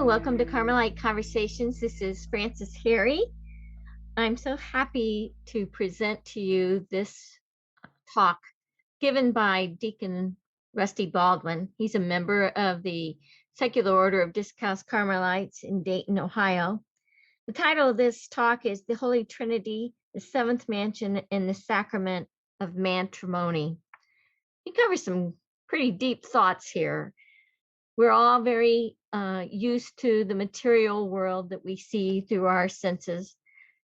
Hello, welcome to Carmelite Conversations. This is Frances Harry. I'm so happy to present to you this talk given by Deacon Rusty Baldwin. He's a member of the Secular Order of Discalced Carmelites in Dayton, Ohio. The title of this talk is The Holy Trinity, the Seventh Mansion, and the Sacrament of Matrimony. He covers some pretty deep thoughts here. We're all very used to the material world that we see through our senses.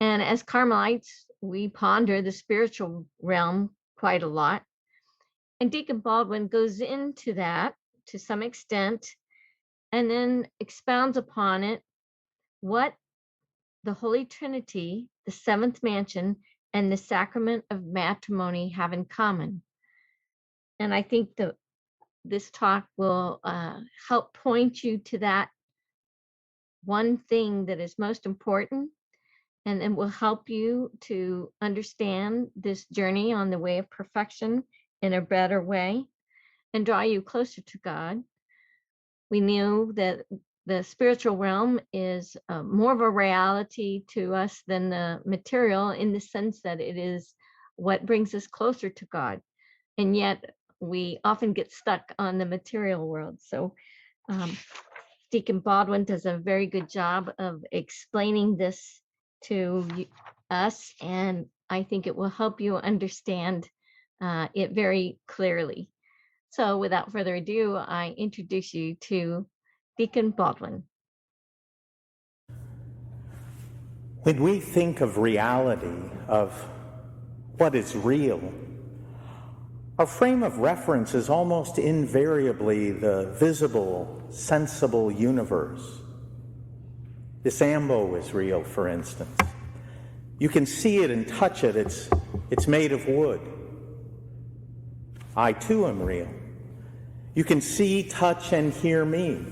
And as Carmelites, we ponder the spiritual realm quite a lot. And Deacon Baldwin goes into that to some extent and then expounds upon it, what the Holy Trinity, the seventh mansion, and the Sacrament of Matrimony have in common. And I think this talk will help point you to that one thing that is most important, and it will help you to understand this journey on the way of perfection in a better way and draw you closer to God. We knew that the spiritual realm is more of a reality to us than the material, in the sense that it is what brings us closer to God. And yet we often get stuck on the material world. So Deacon Baldwin does a very good job of explaining this to us, and I think it will help you understand it very clearly. So without further ado, I introduce you to Deacon Baldwin. When we think of reality, of what is real, our frame of reference is almost invariably the visible, sensible universe. This ambo is real, for instance. You can see it and touch it. It's made of wood. I, too, am real. You can see, touch, and hear me.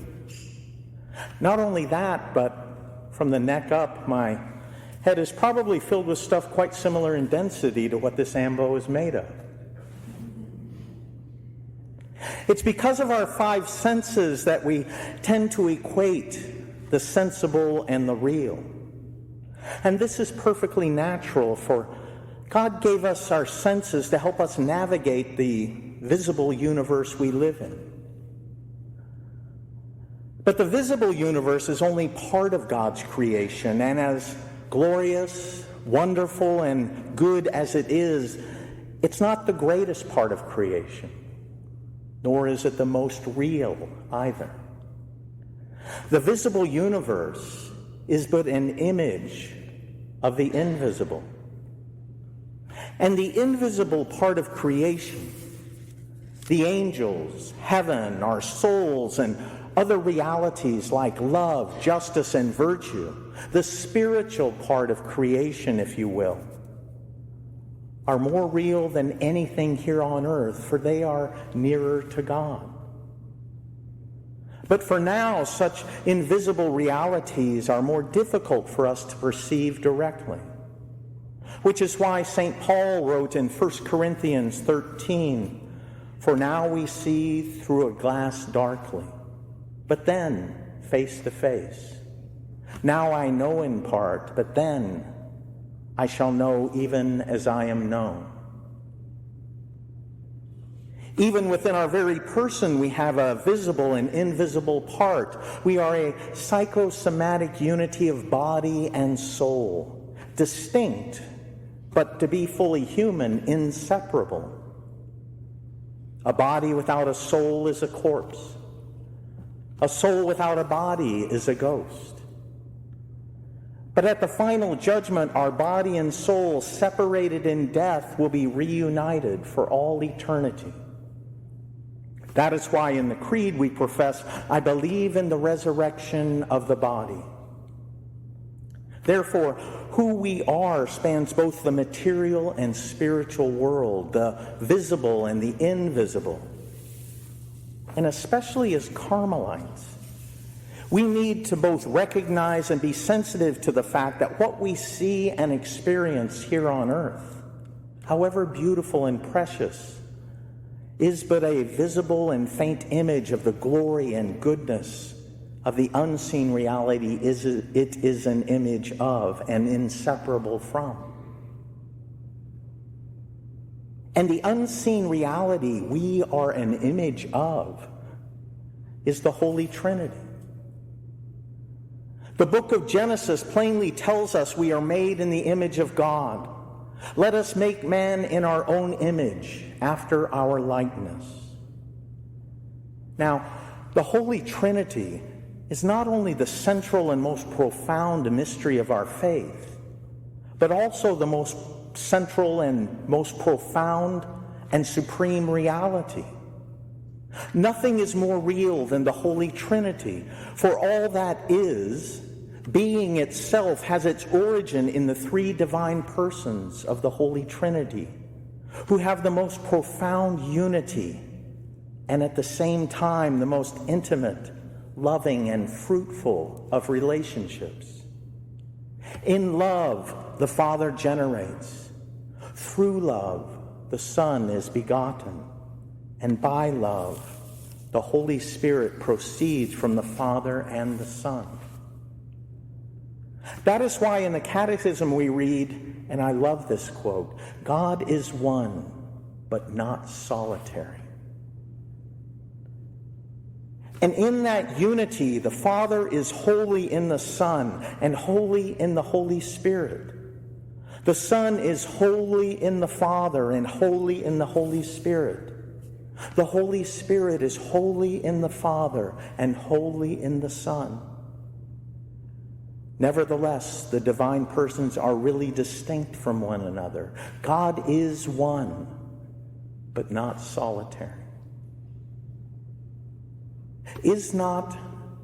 Not only that, but from the neck up, my head is probably filled with stuff quite similar in density to what this ambo is made of. It's because of our five senses that we tend to equate the sensible and the real. And this is perfectly natural, for God gave us our senses to help us navigate the visible universe we live in. But the visible universe is only part of God's creation, and as glorious, wonderful, and good as it is, it's not the greatest part of creation. Nor is it the most real either. The visible universe is but an image of the invisible. And the invisible part of creation, the angels, heaven, our souls, and other realities like love, justice, and virtue, the spiritual part of creation, if you will, are more real than anything here on earth, for they are nearer to God. But for now, such invisible realities are more difficult for us to perceive directly, which is why St. Paul wrote in 1 Corinthians 13, "For now we see through a glass darkly, but then face to face. Now I know in part, but then I shall know even as I am known." Even within our very person, we have a visible and invisible part. We are a psychosomatic unity of body and soul, distinct, but to be fully human, inseparable. A body without a soul is a corpse. A soul without a body is a ghost. But at the final judgment, our body and soul, separated in death, will be reunited for all eternity. That is why in the Creed we profess, "I believe in the resurrection of the body." Therefore, who we are spans both the material and spiritual world, the visible and the invisible. And especially as Carmelites, we need to both recognize and be sensitive to the fact that what we see and experience here on earth, however beautiful and precious, is but a visible and faint image of the glory and goodness of the unseen reality it is an image of and inseparable from. And the unseen reality we are an image of is the Holy Trinity. The book of Genesis plainly tells us we are made in the image of God. Let us make man in our own image, after our likeness. Now, the Holy Trinity is not only the central and most profound mystery of our faith, but also the most central and most profound and supreme reality. Nothing is more real than the Holy Trinity, for all that is, being itself has its origin in the three divine persons of the Holy Trinity, who have the most profound unity and at the same time the most intimate, loving, and fruitful of relationships. In love, the Father generates. Through love, the Son is begotten. And by love, the Holy Spirit proceeds from the Father and the Son. That is why in the Catechism we read, and I love this quote, God is one, but not solitary. And in that unity, the Father is holy in the Son and holy in the Holy Spirit. The Son is holy in the Father and holy in the Holy Spirit. The Holy Spirit is holy in the Father and holy in the Son. Nevertheless, the divine persons are really distinct from one another. God is one, but not solitary. Is not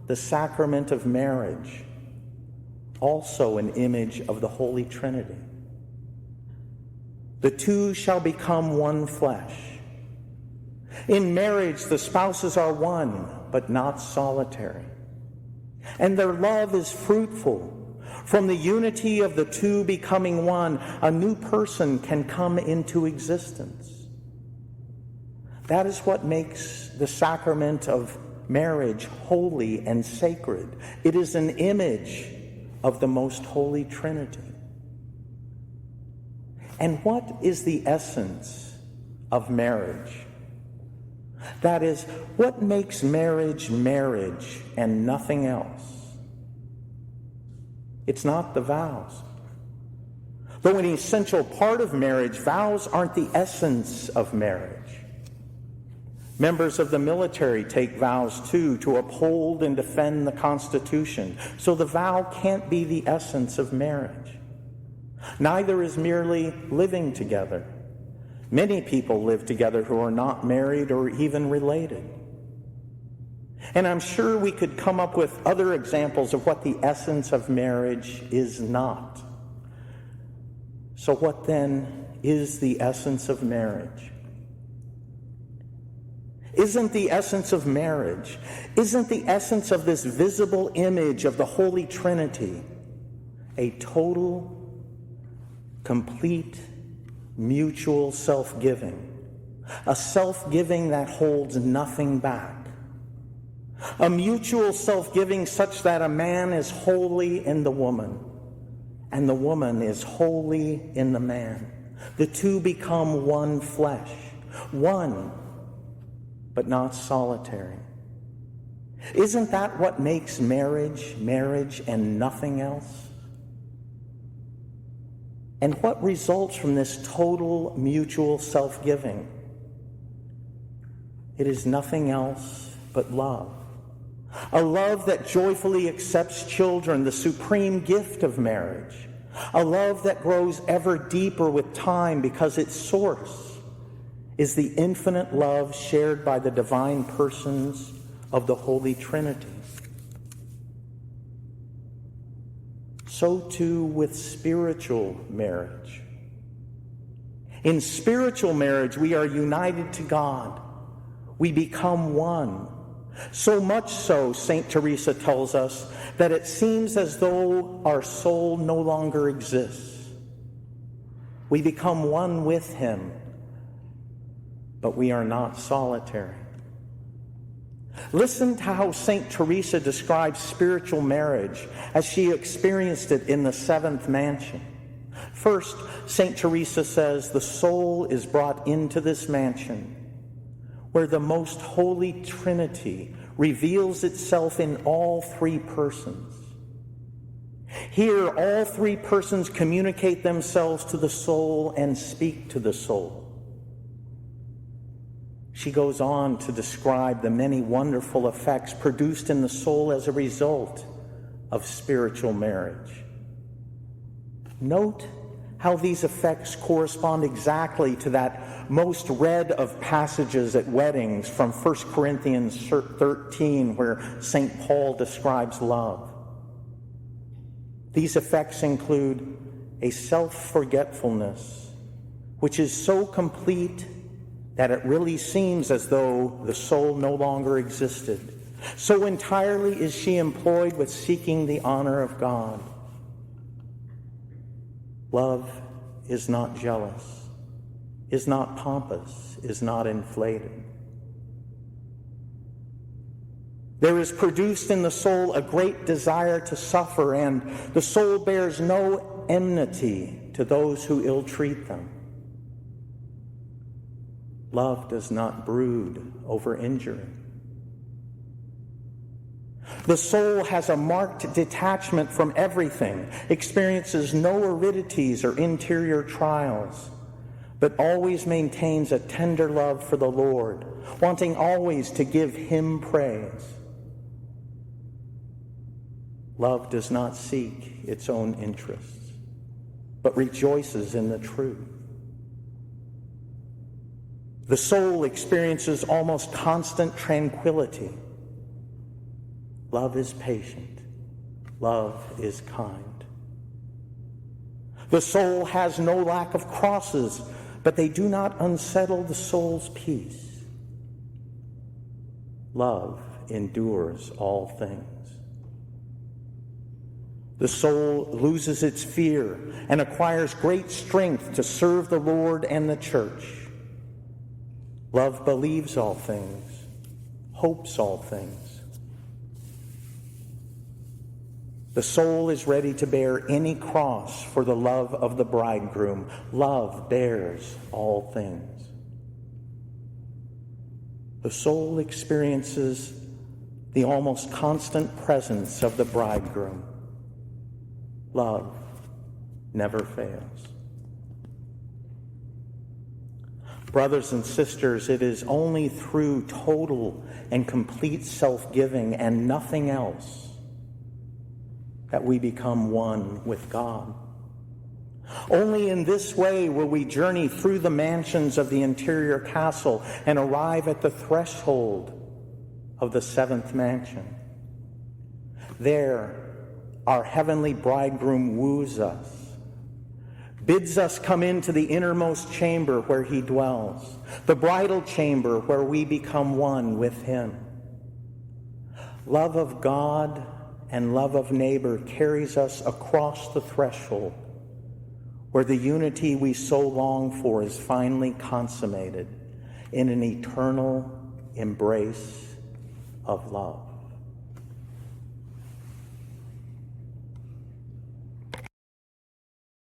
the sacrament of marriage also an image of the Holy Trinity? The two shall become one flesh. In marriage, the spouses are one, but not solitary. And their love is fruitful. From the unity of the two becoming one, a new person can come into existence. That is what makes the sacrament of marriage holy and sacred. It is an image of the most holy Trinity. And what is the essence of marriage? That is, what makes marriage marriage and nothing else? It's not the vows. Though an essential part of marriage, vows aren't the essence of marriage. Members of the military take vows too, to uphold and defend the Constitution. So the vow can't be the essence of marriage. Neither is merely living together. Many people live together who are not married or even related. And I'm sure we could come up with other examples of what the essence of marriage is not. So what then is the essence of marriage? Isn't the essence of marriage, isn't the essence of this visible image of the Holy Trinity a total, complete, mutual self-giving? A self-giving that holds nothing back. A mutual self-giving such that a man is holy in the woman, and the woman is holy in the man. The two become one flesh, one, but not solitary. Isn't that what makes marriage, marriage and nothing else? And what results from this total mutual self-giving? It is nothing else but love. A love that joyfully accepts children, the supreme gift of marriage. A love that grows ever deeper with time because its source is the infinite love shared by the divine persons of the Holy Trinity. So too with spiritual marriage. In spiritual marriage, we are united to God. We become one. So much so, St. Teresa tells us, that it seems as though our soul no longer exists. We become one with Him, but we are not solitary. Listen to how St. Teresa describes spiritual marriage as she experienced it in the seventh mansion. First, St. Teresa says the soul is brought into this mansion where the most Holy Trinity reveals itself in all three persons. Here, all three persons communicate themselves to the soul and speak to the soul. She goes on to describe the many wonderful effects produced in the soul as a result of spiritual marriage. Note how these effects correspond exactly to that most read of passages at weddings from 1 Corinthians 13, where St. Paul describes love. These effects include a self-forgetfulness, which is so complete that it really seems as though the soul no longer existed. So entirely is she employed with seeking the honor of God. Love is not jealous, is not pompous, is not inflated. There is produced in the soul a great desire to suffer, and the soul bears no enmity to those who ill-treat them. Love does not brood over injury. The soul has a marked detachment from everything, experiences no aridities or interior trials, but always maintains a tender love for the Lord, wanting always to give Him praise. Love does not seek its own interests, but rejoices in the truth. The soul experiences almost constant tranquility. Love is patient. Love is kind. The soul has no lack of crosses, but they do not unsettle the soul's peace. Love endures all things. The soul loses its fear and acquires great strength to serve the Lord and the church. Love believes all things, hopes all things. The soul is ready to bear any cross for the love of the bridegroom. Love bears all things. The soul experiences the almost constant presence of the bridegroom. Love never fails. Brothers and sisters, it is only through total and complete self-giving and nothing else that we become one with God. Only in this way will we journey through the mansions of the interior castle and arrive at the threshold of the seventh mansion. There, our heavenly bridegroom woos us, bids us come into the innermost chamber where he dwells, the bridal chamber where we become one with him. Love of God and love of neighbor carries us across the threshold where the unity we so long for is finally consummated in an eternal embrace of love.